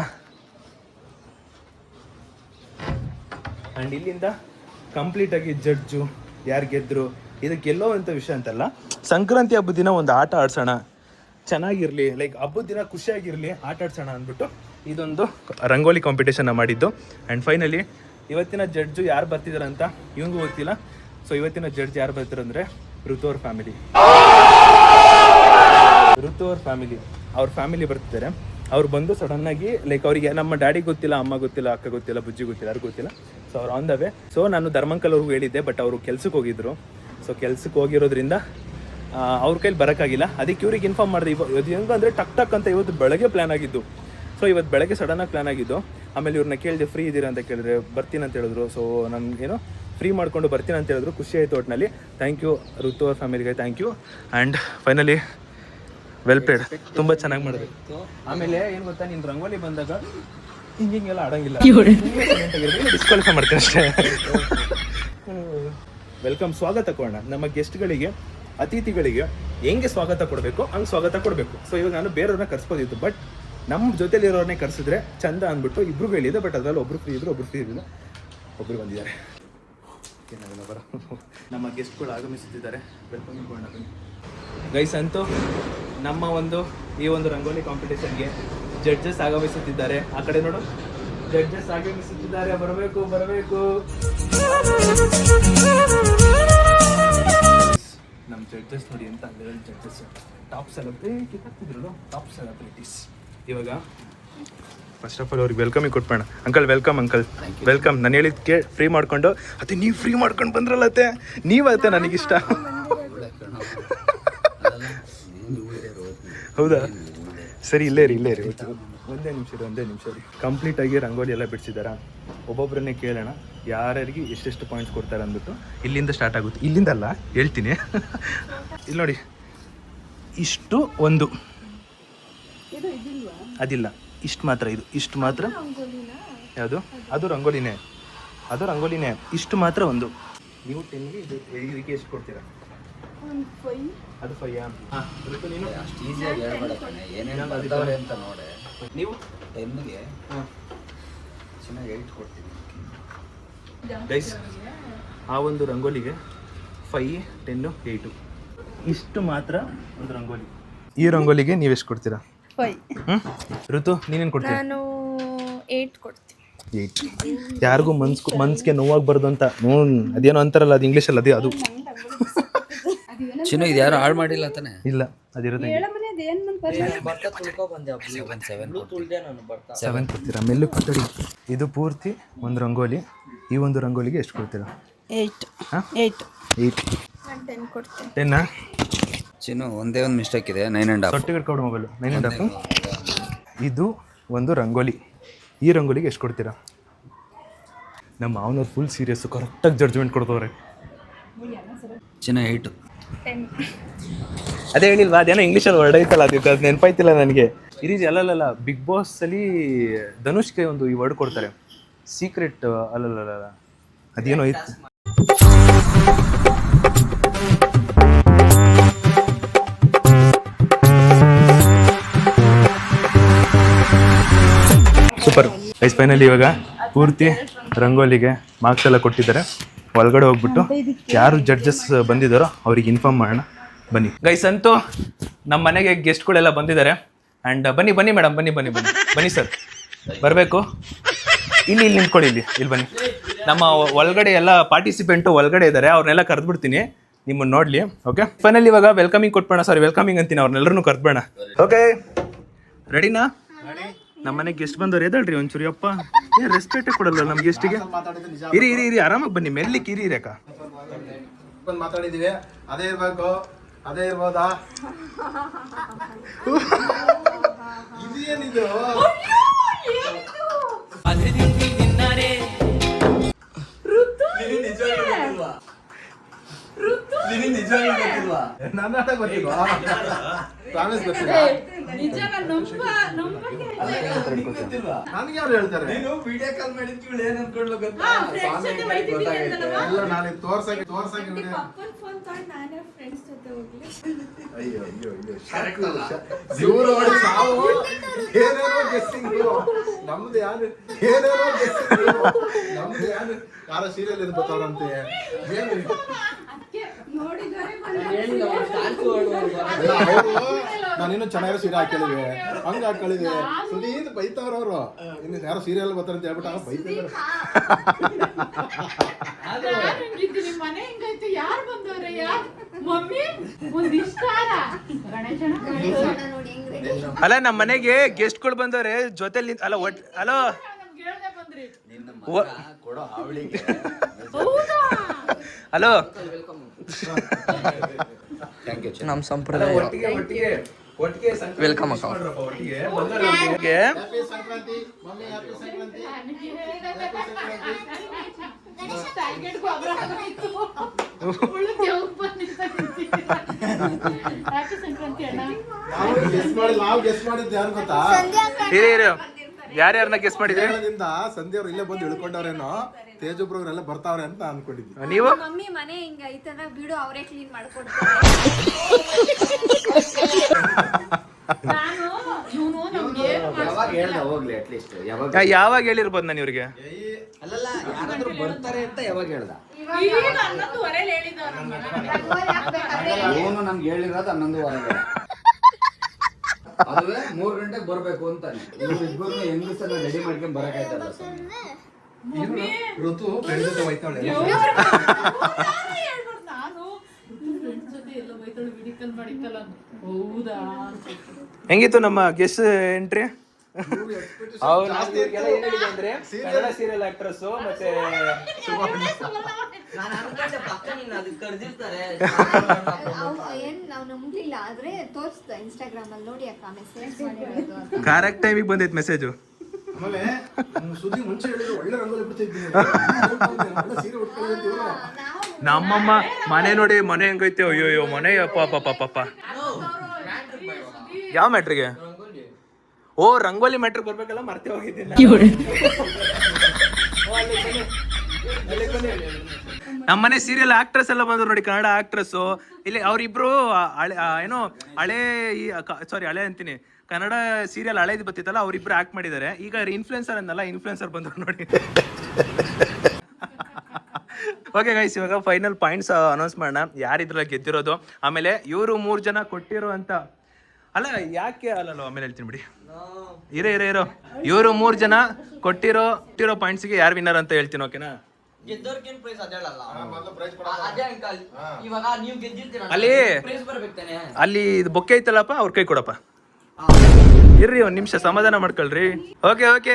ಕಂಪ್ಲೀಟಾಗಿ ಜಡ್ಜು ಯಾರು ಗೆದ್ರು ಇದಕ್ಕೆಲ್ಲೋ ಅಂತ ವಿಷಯ ಅಂತಲ್ಲ. ಸಂಕ್ರಾಂತಿ ಹಬ್ಬದ ದಿನ ಒಂದು ಆಟ ಆಡ್ಸೋಣ, ಚೆನ್ನಾಗಿರಲಿ, ಲೈಕ್ ಹಬ್ಬದ ದಿನ ಖುಷಿಯಾಗಿರಲಿ, ಆಟ ಆಡ್ಸೋಣ ಅಂದ್ಬಿಟ್ಟು ಇದೊಂದು ರಂಗೋಲಿ ಕಾಂಪಿಟೇಷನ್ನ ಮಾಡಿದ್ದು. ಆ್ಯಂಡ್ ಫೈನಲಿ ಇವತ್ತಿನ ಜಡ್ಜು ಯಾರು ಬರ್ತಿದ್ದಾರೆ ಅಂತ ಇವಂಗೂ ಗೊತ್ತಿಲ್ಲ. ಸೊ ಇವತ್ತಿನ ಜಡ್ಜ್ ಯಾರು ಬರ್ತಾರೆ ಅಂದರೆ ಋತು ಅವ್ರ ಫ್ಯಾಮಿಲಿ ಬರ್ತಿದ್ದಾರೆ. ಅವ್ರು ಬಂದು ಸಡನ್ನಾಗಿ ಲೈಕ್ ಅವರಿಗೆ ನಮ್ಮ ಡ್ಯಾಡಿ ಗೊತ್ತಿಲ್ಲ, ಅಮ್ಮ ಗೊತ್ತಿಲ್ಲ, ಅಕ್ಕ ಗೊತ್ತಿಲ್ಲ, ಬುಜ್ಜಿ ಗೊತ್ತಿಲ್ಲ, ಯಾರು ಗೊತ್ತಿಲ್ಲ. ಸೊ ಅವ್ರು ಆನ್ ದ ವೇ. ಸೊ ನಾನು ಧರ್ಮಂಕಲ್ ಅವ್ರಿಗೂ ಹೇಳಿದ್ದೆ, ಬಟ್ ಅವರು ಕೆಲ್ಸಕ್ಕೆ ಹೋಗಿದ್ರು. ಸೊ ಕೆಲ್ಸಕ್ಕೆ ಹೋಗಿರೋದ್ರಿಂದ ಅವ್ರ ಕೈಲಿ ಬರೋಕ್ಕಾಗಿಲ್ಲ. ಅದಕ್ಕೆ ಇವ್ರಿಗೆ ಇನ್ಫಾರ್ಮ್ ಮಾಡಿದೆ. ಇದು ಹೆಂಗೆ ಅಂದರೆ ಟಕ್ ಅಂತ ಇವತ್ತು ಬೆಳಗ್ಗೆ ಪ್ಲ್ಯಾನ್ ಆಗಿದ್ದು. ಸೊ ಇವತ್ತು ಬೆಳಗ್ಗೆ ಸಡನ್ನಾಗಿ ಪ್ಲ್ಯಾನ್ ಆಗಿದ್ದು. ಆಮೇಲೆ ಇವ್ರನ್ನ ಕೇಳಿದೆ, ಫ್ರೀ ಇದ್ದೀರಾ ಅಂತ ಕೇಳಿದ್ರೆ ಬರ್ತೀನಿ ಅಂತ ಹೇಳಿದ್ರು. ಸೊ ನನಗೇನೋ ಫ್ರೀ ಮಾಡ್ಕೊಂಡು ಬರ್ತೀನಿ ಅಂತ ಹೇಳಿದ್ರು. ಖುಷಿ ಆಯಿತು ಒಟ್ಟಿನಲ್ಲಿ. ಥ್ಯಾಂಕ್ ಯು ಋತು ಅವ್ರ ಫ್ಯಾಮಿಲಿಗೆ, thank you. And finally well played, ತುಂಬ ಚೆನ್ನಾಗಿ ಮಾಡಿದೆ. ಆಮೇಲೆ ಏನು ಗೊತ್ತಾ, ನೀನು ರಂಗೋಲಿ ಬಂದಾಗ ಹಿಂಗೆಲ್ಲ ಆಡೋಂಗಿಲ್ಲ, ಡಿಸ್ಕ್ವಾಲಿಫೈ ಮಾಡ್ತೀನಿ ಅಷ್ಟೇ. ವೆಲ್ಕಮ್, ಸ್ವಾಗತ ಕೊಡೋಣ ನಮ್ಮ ಗೆಸ್ಟ್ಗಳಿಗೆ, ಅತಿಥಿಗಳಿಗೆ ಹೆಂಗೆ ಸ್ವಾಗತ ಕೊಡಬೇಕು ಹಂಗೆ ಸ್ವಾಗತ ಕೊಡಬೇಕು. ಸೊ ಇವಾಗ ನಾನು ಬೇರೆಯವ್ರನ್ನ ಕರ್ಸ್ಬೋದಿತ್ತು, ಬಟ್ ನಮ್ಮ ಜೊತೆಲಿರೋರನ್ನೇ ಕರೆಸಿದ್ರೆ ಚಂದ ಅಂದ್ಬಿಟ್ಟು ಇಬ್ರಿಗೂ ಹೇಳಿದೆ. ಬಟ್ ಅದರಲ್ಲಿ ಒಬ್ರು ಫ್ರೀ ಇದ್ರು, ಒಬ್ರು ಫ್ರೀ ಇರಲಿಲ್ಲ, ಒಬ್ರು ಬಂದಿದ್ದಾರೆ. ಏನಾಗಲ್ಲ ಬರೋ. ನಮ್ಮ ಗೆಸ್ಟ್ಗಳು ಆಗಮಿಸುತ್ತಿದ್ದಾರೆ. ವೆಲ್ಕಮ್ ಬನ್ನಿ ಗೈಸ್. ಅಂತೂ ನಮ್ಮ ಈ ಒಂದು ರಂಗೋಲಿ ಕಾಂಪಿಟೇಷನ್ಗೆ ಜಡ್ಜಸ್ ಆಗಮಿಸುತ್ತಿದ್ದಾರೆ. ಆ ಕಡೆ ನೋಡು, ಜಡ್ಜಸ್ ಆಗಮಿಸುತ್ತಿದ್ದಾರೆ. ಬರಬೇಕು. ನಮ್ಮ ಜಡ್ಜಸ್ ನೋಡಿ ಅಂತ ಲೆವೆಲ್ ಜಡ್ಜಸ್, ಟಾಪ್ ಸೆಲೆಬ್ರಿಟೀಸ್. ಇವಾಗ ಫಸ್ಟ್ ಆಫ್ ಆಲ್ ಅವ್ರಿಗೆ ವೆಲ್ಕಮಿಗೆ ಕೊಟ್ಬೇಡ. Uncle welcome. ನಾನು ಹೇಳಿದ್ ಫ್ರೀ ಮಾಡ್ಕೊಂಡು ಅತ್ತೆ ನೀವು ಫ್ರೀ ಮಾಡ್ಕೊಂಡು ಬಂದ್ರಲ್ಲ ಅತ್ತೆ, ನೀವತ್ತೆ ನನಗಿಷ್ಟ. ಹೌದಾ? ಸರಿ, ಇಲ್ಲೇ ಇರಿ. ಒಂದೇ ನಿಮಿಷ ರೀ. ಕಂಪ್ಲೀಟಾಗಿ ರಂಗೋಲಿ ಎಲ್ಲ ಬಿಡಿಸಿದಾರ. ಒಬ್ಬೊಬ್ಬರನ್ನೇ ಕೇಳೋಣ ಯಾರ್ಯಾರಿಗೆ ಎಷ್ಟೆಷ್ಟು ಪಾಯಿಂಟ್ಸ್ ಕೊಡ್ತಾರೆ ಅಂದ್ಬಿಟ್ಟು. ಇಲ್ಲಿಂದ ಸ್ಟಾರ್ಟ್ ಆಗುತ್ತೆ. ಇಲ್ಲಿಂದಲ್ಲ, ಹೇಳ್ತೀನಿ. ಇಲ್ಲಿ ನೋಡಿ, ಇಷ್ಟು ಒಂದು ಅದಿಲ್ಲ, ಇಷ್ಟು ಮಾತ್ರ. ಇಷ್ಟು ಮಾತ್ರ. ಯಾವುದು? ಅದು ರಂಗೋಲಿನೇ. ಇಷ್ಟು ಮಾತ್ರ ಒಂದು. ನೀವು 10ಗೆ ಇದಕ್ಕೆ ಎಷ್ಟು ಕೊಡ್ತೀರಾ? ಅದು 5. ಹಾಂ, ನೀನು ಅಷ್ಟು ಈಸಿಯಾಗಿ ಹೇಳ್ಬೇಡಕ್ಕಣೆ, ಏನೇನು ಬರ್ತಾವೆ ಅಂತ ನೋಡಿ. ನೀವು 10ಗೆ ಚೆನ್ನಾಗಿ 8 ಕೊಡ್ತೀವಿ ಗೈಸ್. ಆ ಒಂದು ರಂಗೋಲಿಗೆ 5, 10, 8 ಇಷ್ಟು ಮಾತ್ರ ಒಂದು ರಂಗೋಲಿ. ಈ ರಂಗೋಲಿಗೆ ನೀವು ಎಷ್ಟು ಕೊಡ್ತೀರಾ? 5. ಋತು ನೀನೇನು ಕೊಡ್ತೀರಾ? ನಾನು 8 ಕೊಡ್ತೀನಿ. 8. ಯಾರಿಗೂ ಮನ್ಸಿಗೆ ನೋವಾಗಬಾರ್ದು ಅಂತ. ಅದೇನೋ ಅಂತಾರಲ್ಲ, ಅದು ಇಂಗ್ಲೀಷಲ್ಲಿ ಅದೇ ಅದು. ಚಿನ್ನು ಇದು ಯಾರು ಹಾಳು ಮಾಡಿಲ್ಲ ತಾನೆ? ಇಲ್ಲ, ಅದಿರೋದೇ 7 ಕೊಡ್ತೀರಾ. ಮೆಲ್ಲು ಕೊಟ್ಟಡಿ. ಇದು ಪೂರ್ತಿ ಒಂದು ರಂಗೋಲಿ. ಈ ಒಂದು ರಂಗೋಲಿಗೆ ಎಷ್ಟು ಕೊಡ್ತೀರಾ? 8. ಹಾಂ, 8. 10 ಕೊಡ್ತೀನಿ. 10. ಚಿನ್ನು ಒಂದೇ ಒಂದು ಮಿಸ್ಟೇಕ್ ಇದೆ 9.5. Certificate card mobile 9.5. ಇದು ಒಂದು ರಂಗೋಲಿ. ಈ ರಂಗೋಲಿಗೆ ಎಷ್ಟು ಕೊಡ್ತೀರಾ? ನಮ್ಮ ಮಾವನವ್ರು ಫುಲ್ ಸೀರಿಯಸ್ಸು, ಕರೆಕ್ಟಾಗಿ ಜಡ್ಜ್ಮೆಂಟ್ ಕೊಡ್ತವ್ರೆ. ಚಿನ್ನ 8. ಅದೇ ಹೇಳಿಲ್ವಾ, ಅದೇನೋ ಇಂಗ್ಲೀಷಲ್ಲಿ ವರ್ಡ್ ಐತಲ್ಲ, ಅದಕ್ಕೆ ಅದು ನೆನಪಾಯ್ತಿಲ್ಲ ನನಗೆ. ಈ ರೀತಿ ಅಲ್ಲಲ್ಲ, ಬಿಗ್ ಬಾಸಲ್ಲಿ ಧನುಷ್ಗೆ ಒಂದು ಈ ವರ್ಡ್ ಕೊಡ್ತಾರೆ, ಸೀಕ್ರೆಟ್ ಅಲ್ಲಲ್ಲ, ಅದೇನೋ ಇತ್ತು. ಸೂಪರ್ ಗೈಸ್, ಫೈನಲಿ ಇವಾಗ ಪೂರ್ತಿ ರಂಗೋಲಿಗೆ ಮಾರ್ಕ್ಸ್ ಎಲ್ಲ ಕೊಟ್ಟಿದ್ದಾರೆ. ಒಳಗಡೆ ಹೋಗ್ಬಿಟ್ಟು ಯಾರು ಜಡ್ಜಸ್ ಬಂದಿದ್ದಾರೋ ಅವ್ರಿಗೆ ಇನ್ಫಾರ್ಮ್ ಮಾಡೋಣ ಬನ್ನಿ. ಗೈಸ್ ಅಂತೂ ನಮ್ಮ ಮನೆಗೆ ಗೆಸ್ಟ್ಗಳೆಲ್ಲ ಬಂದಿದ್ದಾರೆ. ಆ್ಯಂಡ್ ಬನ್ನಿ ಮೇಡಮ್, ಬನ್ನಿ ಸರ್, ಬರಬೇಕು. ಇಲ್ಲಿ ನಿಂತ್ಕೊಳ್ಳಿ, ಇಲ್ಲಿ ಬನ್ನಿ. ನಮ್ಮ ಒಳಗಡೆ ಎಲ್ಲ ಪಾರ್ಟಿಸಿಪೆಂಟು ಒಳಗಡೆ ಇದ್ದಾರೆ, ಅವ್ರನ್ನೆಲ್ಲ ಕರೆದ್ಬಿಡ್ತೀನಿ ನಿಮ್ಮನ್ನು ನೋಡಲಿ. ಓಕೆ, ಫೈನಲಿ ಇವಾಗ ವೆಲ್ಕಮಿಂಗ್ ಕೊಟ್ಬೇಡ, ಸಾರಿ ವೆಲ್ಕಮಿಂಗ್ ಅಂತೀನಿ, ಅವ್ರನ್ನೆಲ್ಲರೂ ಕರೆದ್ಬೇಡ. ಓಕೆ ರೆಡಿನಾ? ನಮ್ಮ ಮನೆಗೆ ಗೆಸ್ಟ್ ಬಂದವ್ರು ಎದಳ್ರಿ ಒಂಚೂರು. ಅಪ್ಪ ಏನು ರೆಸ್ಪೆಕ್ಟೇ ಕೊಡಲ್ಲ ನಮ್ಮ ಗೆಸ್ಟಿಗೆ. ಇರಿ ಆರಾಮಾಗಿ ಬನ್ನಿ, ಮೆರ್ಲಿಕ್ಕೆ ಇರಿ ಅಕ್ಕ. ಮಾತಾಡಿದೀವಿ, ಅದೇ ಇರ್ಬೇಕು, ಅದೇ ಇರ್ಬೋದಾ? ಇದೇನಿದು? ನನ್ನ ಗೊತ್ತಿಲ್ವಾ? ಪ್ರಾಮಿಸ್ ಗೊತ್ತಿಲ್ಲ. ನನ್ಗೆ ಯಾರು ಹೇಳ್ತಾರೆ? ಎಲ್ಲ ನಾನು ತೋರ್ಸಕ್ಕೆ ಅಯ್ಯೋ ಇವ್ರು ನೋಡಿ ಸಾವು ಏನೇನೋ ಗೆಸ್ಟಿಂಗು. ನಮ್ದು ಯಾರು ಏನೇನೋ ಗೆಸ್ಟಿಂಗು, ನಮ್ದು ಯಾರೋ ಸೀರಿಯಲ್ ಇದು ಬರ್ತಾವ್ರಂತೆ. ನಾನಿನ್ನು ಚೆನ್ನಾಗಿರೋ ಸೀರೆ ಹಾಕಿಳಿವೆ, ಹಂಗ ಹಾಕಳಿವೆ, ಸುದೀನ್ ಬೈತಾವ್ರವ್ರು. ಇನ್ನು ಯಾರೋ ಸೀರಿಯಲ್ ಬರ್ತಾರಂತ ಹೇಳ್ಬಿಟ್ಟು ಬೈತಾರೆ. ಅಲ್ಲ ನಮ್ಮ ಮನೆಗೆ ಗೆಸ್ಟ್ಗಳು ಬಂದವ್ರೆ ಜೊತೆಲಿ. ಅಲ್ಲ ಹಲೋ, ಹಲೋ, ನಮ್ಮ ಸಂಪ್ರದಾಯ ವೆಲ್ಕಮ್ ಅಕ್ಕ. Sankranti mummy, happy Sankranti. ನಾವು ಗೆಸ್ ಮಾಡಿದ್ದು ಯಾರು ಗೊತ್ತಾ? ಯಾರ್ಯಾರನ್ನ ಗೆಸ್ ಮಾಡಿದ್ರೆ? ಸಂಧ್ಯಾ ಅವ್ರು ಇಲ್ಲೇ ಬಂದು ಇಳ್ಕೊಂಡವ್ರೇನೋ, ತೇಜಬ್ರವ್ರೆಲ್ಲ ಬರ್ತಾವ್ರೆ ಅಂತ ಅನ್ಕೊಂಡಿದ್ವಿ. ನೀವು ಮಮ್ಮಿ ಮನೆ ಹಿಂಗ ಐತದ ಬಿಡು, ಅವರೇ ಕ್ಲೀನ್ ಮಾಡ್ಕೊಡ್ತಾರೆ. ಯಾವಾಗ ಹೇಳಿರ್ಬೋದು ನಾನು ಇವ್ರಿಗೆ? ಬರ್ತಾರೆ ಅಂತ ಯಾವಾಗ ಹೇಳ್ದ? ಇವನು ನಮ್ಗೆ ಹೇಳಿರೋದು 11:15. ಅದುವೇ 3 ಗಂಟೆಗೆ ಬರ್ಬೇಕು ಅಂತಾನೆ. ಇವ್ರಿಬ್ಬರು ಹೆಂಗಸನ್ನ ರೆಡಿ ಮಾಡ್ಕೊಂಡ್ ಬರಕಾಯ್ತಲ್ಲ. ಋತು ಫ್ರೆಂಡ್ ಜೊತೆ ಹೋಯ್ತಾಳೆ. ಹೆಂಗಿತ್ತು ನಮ್ಮ guest entry? Kannada serial actress ಮತ್ತೆ ಕರೆಕ್ಟ್ ಟೈಮಿಗೆ ಬಂದೈತೆ ಮೆಸೇಜು. ಆಮೇಲೆ ಸುದ್ದಿ ಮುಂಚೆ ಹೇಳಿದ್ರು ಒಳ್ಳೆ ರಂಗೋಲಿ ಬಿಡ್ತಿದ್ದೀನಿ. ನಮ್ಮಮ್ಮ ಮನೆ ನೋಡಿ, ಮನೆ ಹೆಂಗೈತೆ, ಅಯ್ಯೋ ಮನೆ ಪಾಪ. ಯಾವ ಮ್ಯಾಟ್ರಿಗೆ? ಓ ರಂಗೋಲಿ ಮ್ಯಾಟ್ರಿಗೆ ಬರ್ಬೇಕಲ್ಲ, ಮರ್ತೆ ಹೋಗಿದ್ದೀನಿ. ನಮ್ಮನೆ ಸೀರಿಯಲ್ ಆಕ್ಟ್ರೆಸ್ ಎಲ್ಲ ಬಂದ್ರು ನೋಡಿ, ಕನ್ನಡ ಆಕ್ಟ್ರೆಸ್ಸು. ಇಲ್ಲಿ ಅವರಿಬ್ರು ಏನೋ ಹಳೆ ಅಂತೀನಿ, ಕನ್ನಡ ಸೀರಿಯಲ್ ಹಳೇದು ಬರ್ತಿತ್ತಲ್ಲ, ಅವರಿಬ್ರು ಆಕ್ಟ್ ಮಾಡಿದ್ದಾರೆ. ಈಗ ಇನ್ಫ್ಲುಯೆನ್ಸರ್ ಅನ್ನಲ್ಲ, ಇನ್ಫ್ಲುಯೆನ್ಸರ್ ಬಂದ್ರು ನೋಡಿ. ಓಕೆ ಗೈಸ್, ಇವಾಗ ಫೈನಲ್ ಪಾಯಿಂಟ್ಸ್ ಅನೌನ್ಸ್ ಮಾಡೋಣ, ಯಾರಿದ್ರಲ್ಲ ಗೆದ್ದಿರೋದು. ಆಮೇಲೆ ಇವರು 3 ಜನ ಕೊಟ್ಟಿರೋ ಅಂತ ಅಲ್ಲ, ಯಾಕೆ ಅಲ್ಲಲ್ಲ, ಆಮೇಲೆ ಹೇಳ್ತೀನಿ ಬಿಡಿ. ಇರೋ ಇವರು 3 ಜನ ಕೊಟ್ಟಿರೋ ಪಾಯಿಂಟ್ಸ್ಗೆ ಯಾರು ವಿನ್ನರ್ ಅಂತ ಹೇಳ್ತೀನಿ. ಓಕೆನಾ? ಅಲ್ಲಿ ಇದು ಬೊಕ್ಕೆ ಐತಲ್ಲಪ್ಪ, ಅವ್ರ ಕೈ ಕೊಡಪ್ಪ. ಇರ್ರಿ ಒಂದ್ ನಿಮಿಷ, ಸಮಾಧಾನ ಮಾಡ್ಕೊಳ್ರಿ. ಓಕೆ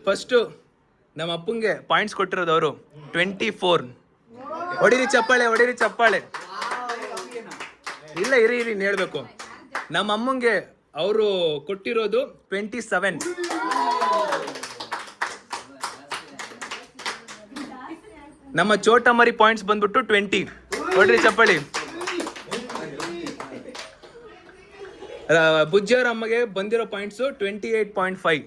ಫಸ್ಟು ನಮ್ಮ ಅಪ್ಪಂಗೆ ಪಾಯಿಂಟ್ಸ್ ಕೊಟ್ಟಿರೋದು ಅವರು 24. ಹೊಡಿರಿ ಚಪ್ಪಾಳೆ. ಇಲ್ಲ ಇರಿ ಇರಿ ಹೇಳ್ಬೇಕು. ನಮ್ಮ ಅಮ್ಮಂಗೆ ಅವರು ಕೊಟ್ಟಿರೋದು 27. ನಮ್ಮ ಚೋಟಮರಿ ಪಾಯಿಂಟ್ಸ್ ಬಂದ್ಬಿಟ್ಟು 20. ನೋಡ್ರಿ ಚಪ್ಪಳಿ. ಬುಜ್ಜಿಯವ್ರ ಅಮ್ಮಗೆ ಬಂದಿರೋ ಪಾಯಿಂಟ್ಸ್ 28.5.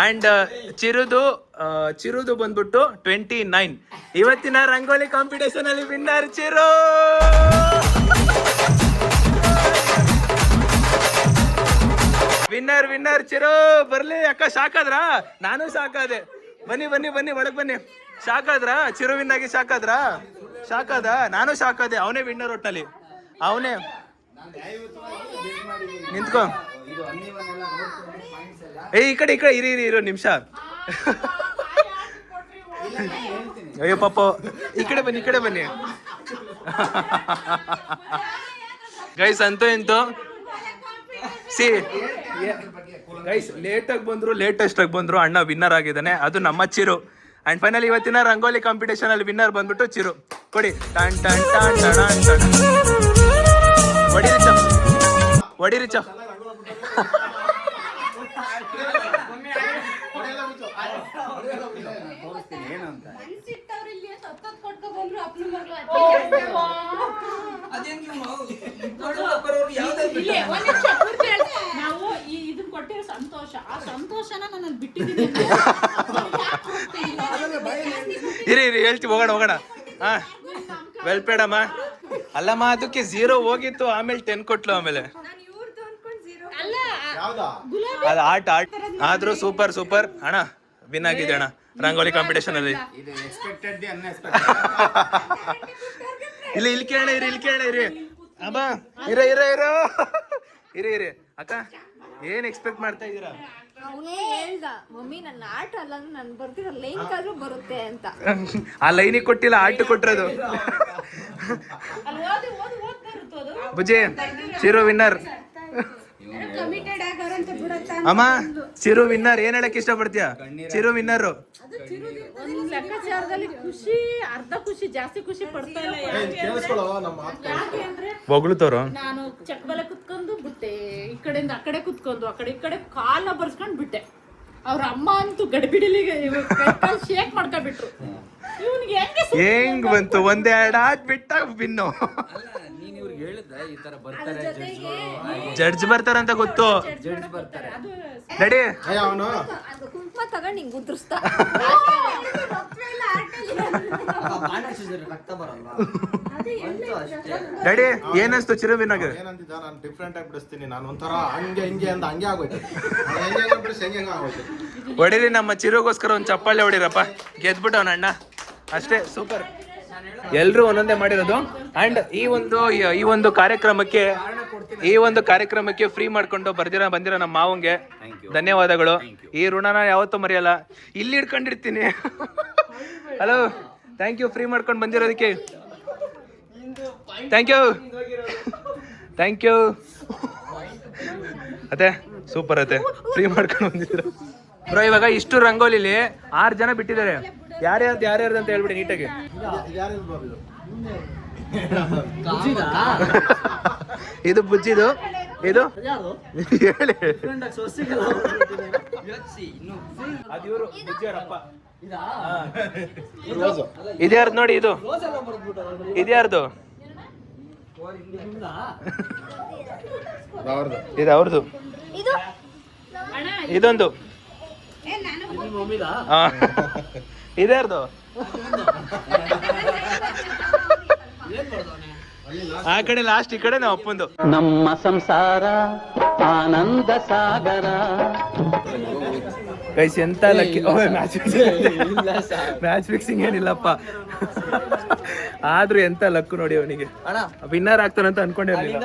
ಅಂಡ್ ಚಿರುದು ಬಂದ್ಬಿಟ್ಟು 29. ಇವತ್ತಿನ ರಂಗೋಲಿ ಕಾಂಪಿಟೇಷನ್ ಅಲ್ಲಿ ವಿನ್ನರ್ ಚಿರು. ವಿನ್ನರ್ ಚಿರು. ಬರ್ಲಿ ಅಕ್ಕ, ಶಾಕಾದ್ರ? ನಾನು ಶಾಕಾದೆ. ಬನ್ನಿ ಬನ್ನಿ ಬನ್ನಿ ಒಳಗ್ ಬನ್ನಿ. ಶಾಕಾದ್ರ? ಚಿರು ವಿನ್ ಆಗಿ ಶಾಕಾದ? ನಾನು ಶಾಕಾದೆ. ಅವನೇ ವಿನ್ನರ್ ಒಟ್ಟಲ್ಲಿ, ಅವನೇ. ನಿಂತ್ಕೋ. ಈ ಕಡೆ ಇರೋ ನಿಮಿಷ. ಅಯ್ಯೋ ಪಾಪ, ಈ ಕಡೆ ಬನ್ನಿ. ಗೈಸ್ ಅಂತೂ ಎಂತೂ ಗೈಸ್ ಲೇಟೆಸ್ಟ್ ಆಗಿ ಬಂದ್ರು ಅಣ್ಣ ವಿನ್ನರ್ ಆಗಿದ್ದಾನೆ. ಅದು ನಮ್ಮ ಚಿರು. ಅಂಡ್ ಫೈನಲ್ ಇವತ್ತಿನ ರಂಗೋಲಿ ಕಾಂಪಿಟೇಷನ್ ಅಲ್ಲಿ ವಿನ್ನರ್ ಬಂದ್ಬಿಟ್ಟು ಚಿರು. ಕೊಡಿ. ಟನ್ ಟನ್ ಟನ್ ಟನ್ ಟನ್. ಹೊಡಿರಿ ಚ. ನಾವು ಇದನ್ನ ಕೊಟ್ಟಿರೋ ಸಂತೋಷ, ಆ ಸಂತೋಷನ ನಾನು ಬಿಟ್ಟಿದ್ದೀನಿ. ಇರಿ ಹೇಳ್ತಿ, ಹೋಗೋಣ. ಹಾ ವೆಲ್ಪೇಡಮ್ಮ. ಅಲ್ಲಮ್ಮ, ಅದಕ್ಕೆ 0 ಹೋಗಿತ್ತು, ಆಮೇಲೆ 10 ಕೊಟ್ಲು. ಆಮೇಲೆ ಅದು ಆರ್ಟ್ ಆದ್ರೂ ಸೂಪರ್ ಅಣ್ಣ ವಿನ್ ಆಗಿದೆ ಅಣ್ಣ ರಂಗೋಲಿ ಕಾಂಪಿಟೇಷನ್ ಅಲ್ಲಿ. ಇಲ್ಲಿ ಕೇಳ ಇರಿ ಅಮ್ಮ. ಇರಿ ಅಕ್ಕ, ಏನ್ ಎಕ್ಸ್ಪೆಕ್ಟ್ ಮಾಡ್ತಾ ಇದೀರಾ? ಅವನೇ ಹೇಳ್ದ, ಮಮ್ಮಿ ನನ್ನ ಆಟ ಅಲ್ಲ, ನನ್ ಬರ್ತಿರೋ ಲೈನ್ ಆದ್ರೂ ಬರುತ್ತೆ ಅಂತ. ಆ ಲೈನಿಗೆ ಕೊಟ್ಟಿಲ್ಲ, ಆಟ ಕೊಟ್ಟಿರೋದು. ಬುಜ್ಜಿ, ಚಿರು ವಿನ್ನರ್. ಅಮ್ಮ, ಚಿರು ವಿನ್ನರ್. ಏನ್ ಹೇಳಕ್ ಇಷ್ಟಪಡ್ತೀಯ? ಚಿರು ವಿನ್ನರ್. ಒಂದ್ ಲೆಕ್ಕಾಚಾರದಲ್ಲಿ ಖುಷಿ, ಅರ್ಧ ಖುಷಿ, ಜಾಸ್ತಿ ಖುಷಿ ಪಡ್ತಾ ಇಲ್ಲ. ಯಾಕೆ ಅಂದ್ರೆ ಹೊಗಳುತ್ತವ್ರು. ನಾನು ಚೆಕ್ ಬಲೆ ಕುತ್ಕೊಂಡು ಬಿಟ್ಟೆ, ಈ ಕಡೆಯಿಂದ ಆ ಕಡೆ ಕುತ್ಕೊಂಡು, ಆ ಕಡೆ ಕಾಲ ಬರ್ಸ್ಕೊಂಡ್ ಬಿಟ್ಟೆ. ಅವ್ರ ಅಮ್ಮ ಅಂತೂ ಗಡಿಬಿಡಿಲಿಗೆ ಶೇಕ್ ಮಾಡ್ಕೊಬಿಟ್ರು. ಇವನಿಗೆ ಹೆಂಗ್ ಬಂತು? ಒಂದೆರಡು ಬಿಟ್ಟ ಬಿನ್ನು. ಜಡ್ಜ್ ಬರ್ತಾರಂತ ಗೊತ್ತು. ರೆಡಿ? ಕುಂಕುಮ ತಗೊಂಡು ಹಿಂಗ್ ಉದ್ರಿಸ್ತಾ. ರೆಡಿ? ಏನಿಸ್ತು ಚಿರು ವಿನ್ನಾಗ? ಏನಂತಿದ್ದ, ನಾನು ಡಿಫ್ರೆಂಟ್ ಆಗಿ ಬಿಡಿಸ್ತೀನಿ, ನಾನು ಒಂಥರ ಹಂಗೆ ಅಂತ ಹಂಗೆ ಆಗೋಯ್ತು. ಹೊಡಿರಿ, ನಮ್ಮ ಚಿರುಗೋಸ್ಕರ ಒಂದು ಚಪ್ಪಾಳೆ ಹೊಡಿರಪ್ಪ. ಗೆದ್ಬಿಟ್ಟವನ ಅಣ್ಣ ಅಷ್ಟೇ. ಸೂಪರ್. ಎಲ್ರು ಒಂದೊಂದೇ ಮಾಡಿರೋದು. ಅಂಡ್ ಈ ಒಂದು ಕಾರ್ಯಕ್ರಮಕ್ಕೆ ಫ್ರೀ ಮಾಡ್ಕೊಂಡು ಬಂದಿರೋ ನಮ್ಮ ಮಾವಂಗೆ ಧನ್ಯವಾದಗಳು. ಈ ಋಣನ ಯಾವತ್ತೂ ಮರೆಯಲ್ಲ. ಇಲ್ಲಿ ಹಿಡ್ಕೊಂಡಿರ್ತೀನಿ. ಹಲೋ, ಥ್ಯಾಂಕ್ ಯು ಫ್ರೀ ಮಾಡ್ಕೊಂಡು ಬಂದಿರೋದಕ್ಕೆ. ಥ್ಯಾಂಕ್ ಯು ಅತ್ತೆ. ಸೂಪರ್ ಅತ್ತೆ, ಫ್ರೀ ಮಾಡ್ಕೊಂಡು ಬಂದಿದ್ರು ಬ್ರೋ. ಇವಾಗ ಇಷ್ಟು ರಂಗೋಲಿಲಿ 6 ಜನ ಬಿಟ್ಟಿದ್ದಾರೆ. ಯಾರ್ಯಾರ್ದು ಅಂತ ಹೇಳ್ಬಿಡಿ ನೀಟಾಗಿ. ಇದು ಬುಜ್ಜಿದು, ಇದು ಹೇಳಿ. ಅದು ಇವರು ಬುಜ್ಜಿಯವರಪ್ಪ. ಇದ್ಯಾರ್ದು ನೋಡಿ, ಇದ್ಯಾರ್ದು? ಇದು ಅವ್ರದ್ದು. ಇದೊಂದು ಇದ್ಯಾರ್ದು? ಆ ಕಡೆ ಲಾಸ್ಟ್, ಈ ಕಡೆ ನಾವು ಅಪ್ಪಂದು. ನಮ್ಮ ಸಂಸಾರ ಆನಂದ ಸಾಗರ. ಗೈಸ್ ಎಂತ ಲಕ್ಕಿ. ಮ್ಯಾಚ್ ಫಿಕ್ಸಿಂಗ್ ಏನಿಲ್ಲಪ್ಪ, ಆದ್ರೂ ಎಂತ ಲಕ್ಕು ನೋಡಿ ಅವನಿಗೆ. ವಿನ್ನರ್ ಆಗ್ತಾನಂತ ಅನ್ಕೊಂಡಿರ್ಲಿಲ್ಲ.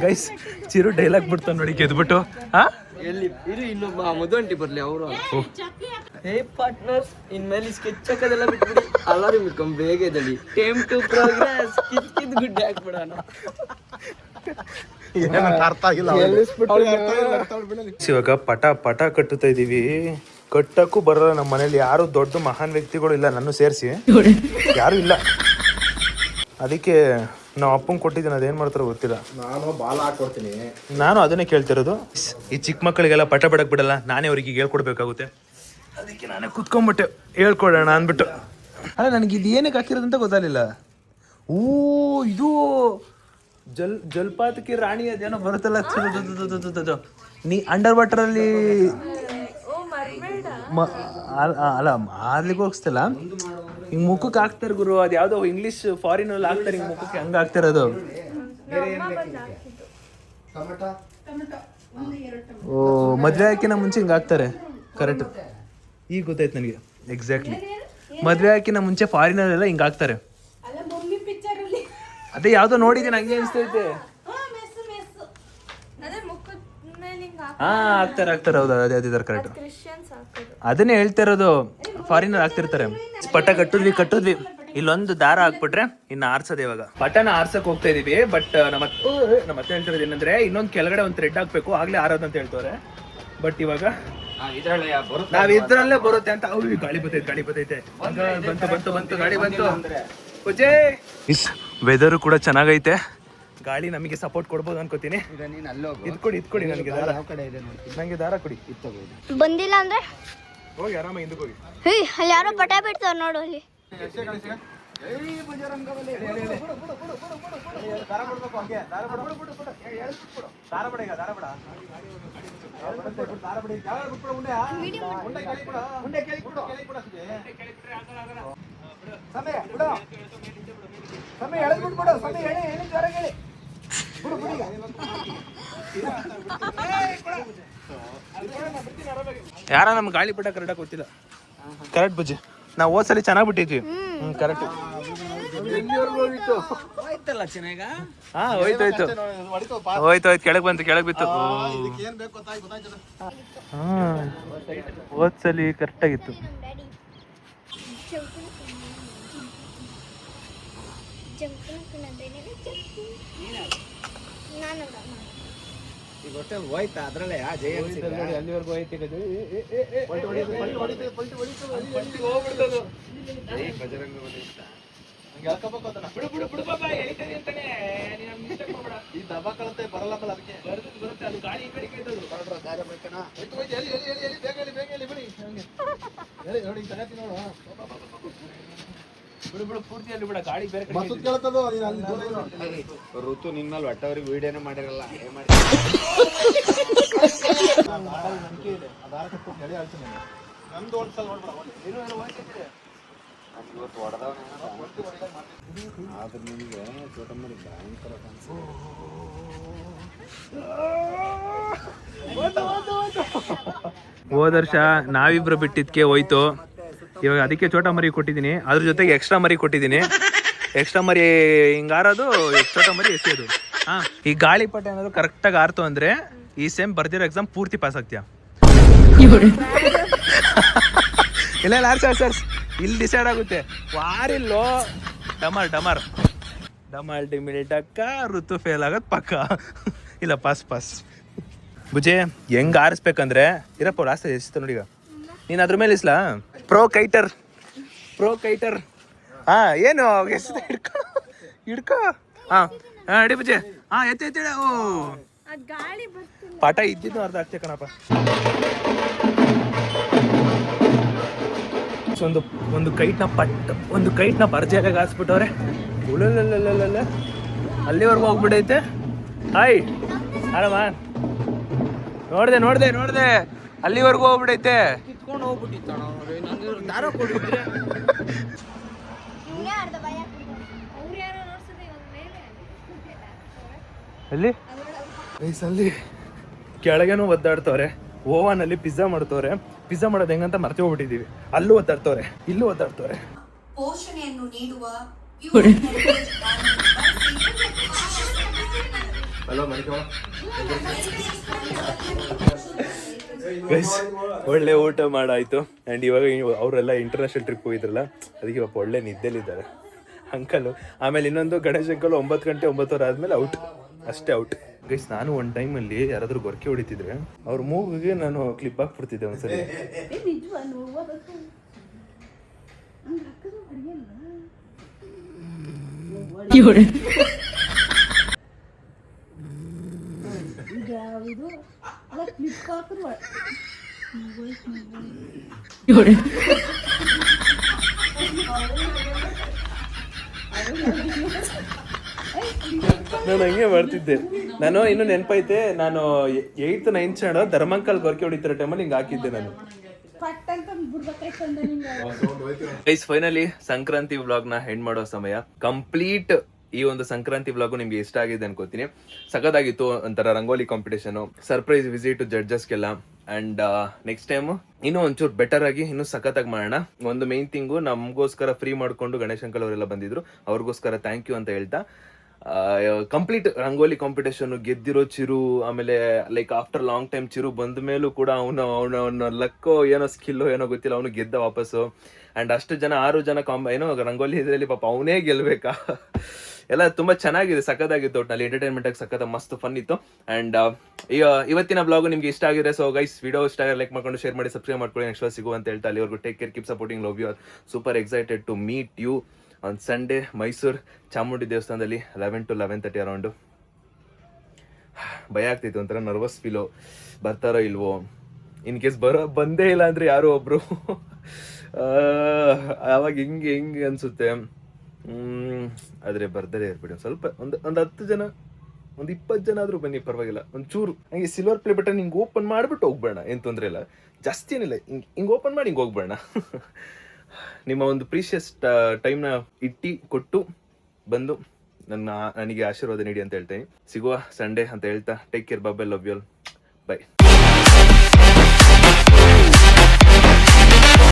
ಗೈಸ್, ಚಿರು ಡೈಲಾಗ್ ಬಿಡ್ತಾನೆ ನೋಡಿ ಗೆದ್ಬಿಟ್ಟು. ಇನ್ನೊಬ್ಬ ಮದುವಂಟಿ ಬರ್ಲಿ ಅವರು. ಹೇ ಪಾರ್ಟ್ನರ್ಸ್, ಇನ್ಮೇಲೆ ಸ್ಕೆಚ್ ಹಾಕೋದೆಲ್ಲ ಬಿಟ್ಬಿಡಿ, ಅಲಾರಾಮ್ ಇಟ್ಕೊಂಡ್ ಬೇಗ ಎದ್ದೇಳಿ. Time to progress. ಕಿದ್ ಗುಡ್ಡೆ ಹಾಕ್ಬಿಡೋಣ. ಏನಂತ ಅರ್ಥ ಆಗಿಲ್ಲ ಅವ್ಳಿಗೆ ಅರ್ಥ ಆಗಿಲ್ಲ, ಅರ್ಥ ಆಗ್ಬಿಡಲಿ. ಇವಾಗ ಪಟ ಕಟ್ಟುತ್ತಾ ಇದೀವಿ. ಕಟ್ಟಕ್ಕೂ ಬರೋಲ್ಲ ನಮ್ಮ ಮನೇಲಿ. ಯಾರು ದೊಡ್ಡ ಮಹಾನ್ ವ್ಯಕ್ತಿಗಳು ಇಲ್ಲ, ನನ್ನ ಸೇರಿಸಿ ಯಾರು ಇಲ್ಲ. ಅದಕ್ಕೆ ನಾವು ಅಪ್ಪಂಗೆ ಕೊಟ್ಟಿದ್ದೀನಿ, ಅದೇನು ಮಾಡ್ತಾರೋ ಗೊತ್ತಿಲ್ಲ. ನಾನು ಬಾಲ ಹಾಕೊಡ್ತೀನಿ. ನಾನು ಅದನ್ನೇ ಕೇಳ್ತಿರೋದು. ಈ ಚಿಕ್ಕ ಮಕ್ಕಳಿಗೆಲ್ಲ ಪಟ ಬಿಡಕ್ ಬಿಡಲ್ಲ, ನಾನೇ ಅವ್ರಿಗೆ ಹೇಳ್ಕೊಡ್ಬೇಕಾಗುತ್ತೆ. ಅದಕ್ಕೆ ನಾನೇ ಕುತ್ಕೊಂಡ್ಬಿಟ್ಟೆ ಹೇಳ್ಕೊಡೋಣ ಅಂದ್ಬಿಟ್ಟು. ಅಲ್ಲ, ನನಗೆ ಇದು ಏನಕ್ಕೆ ಹಾಕಿರೋದಂತ ಗೊತ್ತಾಗಲಿಲ್ಲ. ಓ, ಇದು ಜಲ್ಪಾತಕ್ಕೆ ರಾಣಿ ಅದೇನೋ ಬರುತ್ತಲ್ಲ, ನೀ ಅಂಡರ್ ವಾಟರ್ ಅಲ್ಲಿ ಅಲ್ಲ ಆರ್ಲಿಕ್ಕೆ ಹೋಗಿಸ್ತಲ್ಲ, ಹಿಂಗ್ ಮುಖಕ್ಕೆ ಹಾಕ್ತಾರೆ ಗುರು. ಅದು ಯಾವ್ದೋ ಇಂಗ್ಲಿಷ್ ಫಾರಿನ್ ಅಲ್ಲಿ ಹಾಕ್ತಾರೆ ಹಿಂಗ್ ಮುಖಕ್ಕೆ, ಹಂಗ ಹಾಕ್ತಿರೋದು. ಓ, ಮದ್ವೆ ಹಾಕಿನ ಮುಂಚೆ ಹಿಂಗ ಹಾಕ್ತಾರೆ. ಕರೆಕ್ಟ್, ಈಗ ಗೊತ್ತಾಯ್ತು ನನಗೆ. ಎಕ್ಸಾಕ್ಟ್ಲಿ, ಮದ್ವೆ ಹಾಕಿನ ಮುಂಚೆ ಫಾರಿನರ್ ಎಲ್ಲ ಹಿಂಗ ಹಾಕ್ತಾರೆ. ಅದೇ ಯಾವ್ದೋ ನೋಡಿದ್ದೀನಿ, ಹಂಗೆ ಅನಿಸ್ತೈತೆ. ಹಾ, ಹಾಕ್ತಾರೆ. ಹೌದು, ಅದೇ ಕರೆಕ್ಟ್. ಅದನ್ನೇ ಹೇಳ್ತಾ ಇರೋದು, ಫಾರಿನರ್ ಹಾಕ್ತಿರ್ತಾರೆ. ಪಟ ಕಟ್ಟುದ್ವಿ. ಇಲ್ಲೊಂದು ದಾರ ಹಾಕ್ಬಿಟ್ರೆ ಇನ್ನು ಆರ್ಸೋದು. ಇವಾಗ ಪಟನ ಆರ್ಸಕ್ ಹೋಗ್ತಾ ಇದೀವಿ. ಬಟ್ ನಮ್ಮ ಅತ್ತೆ ಹೇಳ್ತಿರೋದು ಏನಂದ್ರೆ, ಇನ್ನೊಂದು ಕೆಳಗಡೆ ಒಂದು ಥ್ರೆಡ್ ಹಾಕ್ಬೇಕು, ಆಗ್ಲೇ ಆರೋದು ಅಂತ ಹೇಳ್ತವ್ರೆ. ಬಟ್ ಇವಾಗ ನಾವ್ ಇದ್ರಲ್ಲೇ ಬರುತ್ತೆ ಅಂತ. ಗಾಳಿ ಬರ್ತೈತೆ. ಬಂತು ಗಾಳಿ ಬಂತು. ವೆದರು ಕೂಡ ಚೆನ್ನಾಗೈತೆ. ಗಾಳಿ ನಮಗೆ ಸಪೋರ್ಟ್ ಕೊಡ್ಬೋದು ಅನ್ಕೋತೀನಿ. ಇದ್ಕೊಡಿ ನನಗೆ ದಾರ. ನಂಗೆ ದಾರ ಕೊಡಿ. ಬಂದಿಲ್ಲ ಅಂದ್ರೆ ಹೋಗಿ ಆರಾಮ ಹಿಂದಕ್ಕೆ ಹೋಗಿ. ಅಲ್ಲಿ ಯಾರೋ ಪಟ ಬಿಡ್ತಾರ ನೋಡು. ಅಲ್ಲಿ ಯಾರ ನಮ್ ಗಾಳಿ ಪಟ ಕರೆಕ್ಟಾಗಿ ಗೊತ್ತಿಲ್ಲ. ಕರೆಕ್ಟ್ ಬುಜ್ಜಿ, ನಾವು ಹೋದ್ಸಲಿ ಚೆನ್ನಾಗಿ ಬಿಟ್ಟಿದ್ವಿ. ಕರೆಕ್ಟ್. ಹಾ, ಹೋಯ್ತು. ಕೆಳಗ್ ಬಿತ್ತು. ಹಾ, ಹೋದ್ಸಲಿ ಕರೆಕ್ಟ್ ಆಗಿತ್ತು. ಹೋಯ್ತಾ ಅದ್ರಲ್ಲೇ ಅಲ್ಲಿವರೆಗೂ ಹೋಯ್ತು. ಈ ದಬಾಕಳಂತೆ ಬರಲ್ಲ, ಅದಕ್ಕೆ ಋತು ನಿನ್ಮೇಲೆ ಒಟ್ಟವ್ರಿಗೆ ವಿಡಿಯೋನೇ ಮಾಡಿರಲ್ಲ. ನಂದು ಒಂದ್ಸಲ ಆದ್ರೆ ನಿಮಗೆ ಚೋಟಮ್ಮರಿ ಭಯಂಕರ ಹೋದ ವರ್ಷ ನಾವಿಬ್ರು ಬಿಟ್ಟಿದ್ಕೆ ಹೋಯ್ತು. ಇವಾಗ ಅದಕ್ಕೆ ಚೋಟ ಮರಿ ಕೊಟ್ಟಿದ್ದೀನಿ, ಅದ್ರ ಜೊತೆಗೆ ಎಕ್ಸ್ಟ್ರಾ ಮರಿ ಕೊಟ್ಟಿದ್ದೀನಿ. ಎಕ್ಸ್ಟ್ರಾ ಮರಿ ಹಿಂಗಾರೋದು, ಚೋಟ ಮರಿ ಎಸೆಯೋದು. ಹಾ, ಈ ಗಾಳಿಪಟ ಏನಾದ್ರು ಕರೆಕ್ಟಾಗಿ ಆರ್ತು ಅಂದ್ರೆ ಈ ಸೆಮ್ ಬರ್ದಿರೋ ಎಕ್ಸಾಮ್ ಪೂರ್ತಿ ಪಾಸ್ ಆಗ್ತೀಯಾ? ಇಲ್ಲ ಸರ್, ಇಲ್ಲಿ ಡಿಸೈಡ್ ಆಗುತ್ತೆ. ವಾರಿಲ್ಲೋ ಡಮರ್ ಡಿಮಿಲ್ ಡಕ್ಕ, ಋತು ಫೇಲ್ ಆಗೋದು ಪಕ್ಕ. ಇಲ್ಲ, ಪಾಸ್. ಬುಜೆ ಹೆಂಗ್ ಆರಿಸ್ಬೇಕಂದ್ರೆ, ಇರಪ್ಪ ಲಾಸ್ಟ್ ಎಷ್ಟ ನೋಡಿ. ಈಗ ನೀನ್ ಅದ್ರ ಮೇಲೆ ಇಸ್ಲಾ ಪ್ರೋ ಕೈಟರ್. ಹಾ, ಏನು ಎಷ್ಟ ಹಿಡ್ಕೊ. ಹಾ, ಅಡಿ ಬುಜೆ. ಹಾ, ಎತ್ತ. ಓ, ಪಾಠ ಇದ್ದಿದ್ದು ಅರ್ಧ ಆಗ್ತೇ ಕಣಪ್ಪ. ಒಂದು ಕೈಟ್ನ ಬರ್ಜಾಗ ಹಾಕ್ಸ್ಬಿಟ್ಟವ್ರೆ. ಉಳಲ್ಲ ಅಲ್ಲಿವರೆಗೂ ಹೋಗ್ಬಿಟ್ಟೈತೆ. ಹಾಯ್, ಆರಾಮ? ನೋಡ್ದೆ ಅಲ್ಲಿವರೆಗೂ ಹೋಗ್ಬಿಟ್ಟೈತೆ. ಕಿತ್ಕೊಂಡು ಹೋಗ್ಬಿಟ್ಟಿತ್ತು ದಾರ ಕೊಡಿದ್ರೆ ಅಲ್ಲಿ ಕೆಳಗೇನು ಒದ್ದಾಡ್ತವ್ರೆ. ಓವನ್ ಅಲ್ಲಿ ಪಿಜ್ಜಾ ಮಾಡ್ತವ್ರೆ. ಪಿಜ್ಜಾ ಮಾಡೋದು ಹೆಂಗಂತ ಮರ್ತಿ ಹೋಗ್ಬಿಟ್ಟಿದೀವಿ. ಅಲ್ಲೂ ಒದ್ದಾಡ್ತವ್ರೆ, ಇಲ್ಲೂ ಒದ್ದಾಡ್ತವ್ರೆ. ಪೋಷಣೆಯನ್ನು ನೀಡುವ ಒಳ್ಳೆ ಊಟ ಮಾಡಾಯ್ತು. ಆ್ಯಂಡ್ ಇವಾಗ ಅವರೆಲ್ಲ ಇಂಟರ್ನ್ಯಾಷನಲ್ ಟ್ರಿಪ್ ಹೋಗಿದ್ರಲ್ಲ, ಅದಕ್ಕೆ ಇವಾಗ ಒಳ್ಳೆ ನಿದ್ದೆಲಿದ್ದಾರೆ ಅಂಕಲು. ಆಮೇಲೆ ಇನ್ನೊಂದು ಗಣೇಶ್ ಅಂಕಲ್ 9 ಗಂಟೆ 9:15 ಆದ್ಮೇಲೆ ಔಟ್. ಅಷ್ಟೇ ಔಟ್. ಗೈಸ್ ನಾನು ಒಂದು ಟೈಮಲ್ಲಿ ಯಾರಾದರೂ ಗೊರಕೆ ಹೊಡಿತಿದ್ರೆ ಅವ್ರ ಮೂಗಿಗೆ ನಾನು ಕ್ಲಿಪ್ ಹಾಕ್ಬಿಡ್ತಿದ್ದೆ ಒಂದ್ಸರಿ. ನಾನು ಹಂಗೆ ಮಾಡ್ತಿದ್ದೆ. ನಾನು ಇನ್ನೂ ನೆನಪೈತೆ, ನಾನು 8th 9th ಸ್ಟ್ಯಾಂಡರ್ಡ್ ಧರ್ಮಂಕಲ್ ಗೊರಕೆ ಹೊಡಿತಿರೋ ಟೈಮಲ್ಲಿ ಹಿಂಗೆ ಹಾಕಿದ್ದೆ ನಾನು. ಗೈಸ್ ಫೈನಲಿ ಸಂಕ್ರಾಂತಿ ವ್ಲಾಗ್ನ ಎಂಡ್ ಮಾಡೋ ಸಮಯ. ಕಂಪ್ಲೀಟ್ ಈ ಒಂದು ಸಂಕ್ರಾಂತಿ ವ್ಲಾಗು ನಿಮ್ಗೆ ಇಷ್ಟ ಆಗಿದೆ ಅನ್ಕೋತೀನಿ. ಸಖತ್ತಾಗಿತ್ತು. ಒಂಥರ ರಂಗೋಲಿ ಕಾಂಪಿಟೇಷನ್, ಸರ್ಪ್ರೈಸ್ ವಿಸಿಟ್ ಜಡ್ಜಸ್ಗೆಲ್ಲ. ಅಂಡ್ ನೆಕ್ಸ್ಟ್ ಟೈಮ್ ಇನ್ನೂ ಒಂಚೂರು ಬೆಟರ್ ಆಗಿ ಇನ್ನೂ ಸಖತ್ತಾಗಿ ಮಾಡೋಣ. ಒಂದು ಮೇನ್ ಥಿಂಗು, ನಮಗೋಸ್ಕರ ಫ್ರೀ ಮಾಡ್ಕೊಂಡು ಗಣೇಶ್ ಅಂಕಲ್ ಅವರೆಲ್ಲ ಬಂದಿದ್ರು, ಅವ್ರಿಗೋಸ್ಕರ ಥ್ಯಾಂಕ್ ಯು ಅಂತ ಹೇಳ್ತಾ, ಕಂಪ್ಲೀಟ್ ರಂಗೋಲಿ ಕಾಂಪಿಟೇಷನ್ ಗೆದ್ದಿರೋ ಚಿರು, ಆಮೇಲೆ like after long time Chiru ಬಂದ ಮೇಲೂ ಕೂಡ ಅವನ ಲಕ್ಕೋ ಏನೋ ಸ್ಕಿಲ್ಲೋ ಏನೋ ಗೊತ್ತಿಲ್ಲ, ಅವನು ಗೆದ್ದ ವಾಪಸ್ಸು. ಆ್ಯಂಡ್ ಅಷ್ಟು ಜನ 6 ಜನ ಏನೋ ರಂಗೋಲಿ ಇದರಲ್ಲಿ ಪಾಪ ಅವನೇ ಗೆಲ್ಬೇಕಾ. ಎಲ್ಲ ತುಂಬ ಚೆನ್ನಾಗಿದೆ, ಸಖತ್ತಾಗಿತ್ತು. ಒಟ್ಟಿನಲ್ಲಿ ಎಂಟರ್ಟೈನ್ಮೆಂಟಾಗಿ ಸಖತ್ ಮಸ್ತ್ ಫನ್ ಇತ್ತು. ಆ್ಯಂಡ್ ಇವತ್ತಿನ ಬ್ಲಾಗು ನಿಮ್ಗೆ ಇಷ್ಟ ಆಗಿದೆ. ಸೊ ಗೈಸ್ ವಿಡಿಯೋ ಇಷ್ಟ ಆಗಿ ಲೈಕ್ ಮಾಡ್ಕೊಂಡು ಶೇರ್ ಮಾಡಿ, ಸಬ್ಸ್ಕ್ರೈಬ್ ಮಾಡ್ಕೊಳ್ಳಿ. ನೆಕ್ಸ್ಟ್ ಸಿಗುವ ಅಂತ ಹೇಳ್ತಾ ಅಲ್ಲಿವರೆಗೂ take care, keep supporting, love you all. Super excited to meet you on Sunday Mysuru Chamundi ದೇವಸ್ಥಾನದಲ್ಲಿ 11 to 11:30 ಅರೌಂಡು. ಭಯ ಆಗ್ತಿತ್ತು, ಒಂಥರ ನರ್ವಸ್ ಫೀಲು, ಬರ್ತಾರೋ ಇಲ್ವೋ. ಇನ್ ಕೇಸ್ ಬಂದೇ ಇಲ್ಲ ಅಂದರೆ ಯಾರೋ ಒಬ್ರು ಆವಾಗ ಹಿಂಗೆ ಅನಿಸುತ್ತೆ. ಆದರೆ ಬರ್ದಲೇ ಇರ್ಬಿಡಿ. ಸ್ವಲ್ಪ ಒಂದು 10 ಜನ, ಒಂದು 20 ಜನ ಆದರೂ ಬನ್ನಿ, ಪರವಾಗಿಲ್ಲ. ಒಂಚೂರು ಹಂಗೆ ಸಿಲ್ವರ್ ಪ್ಲೇ ಬಟನ್ ಹಿಂಗೆ ಓಪನ್ ಮಾಡಿಬಿಟ್ಟು ಹೋಗ್ಬೇಡ, ಏನು ತೊಂದರೆ ಇಲ್ಲ. ಜಾಸ್ತಿ ಏನಿಲ್ಲ, ಹಿಂಗೆ ಓಪನ್ ಮಾಡಿ ಹಿಂಗೆ ಹೋಗ್ಬೇಡ. ನಿಮ್ಮ ಒಂದು ಪ್ರೀಶಿಯಸ್ ಟೈಮ್ನ ಕೊಟ್ಟು ಬಂದು ನನಗೆ ಆಶೀರ್ವಾದ ನೀಡಿ ಅಂತ ಹೇಳ್ತೀನಿ. ಸಿಗುವ ಸಂಡೇ ಅಂತ ಹೇಳ್ತಾ take care, bye, love you all, by.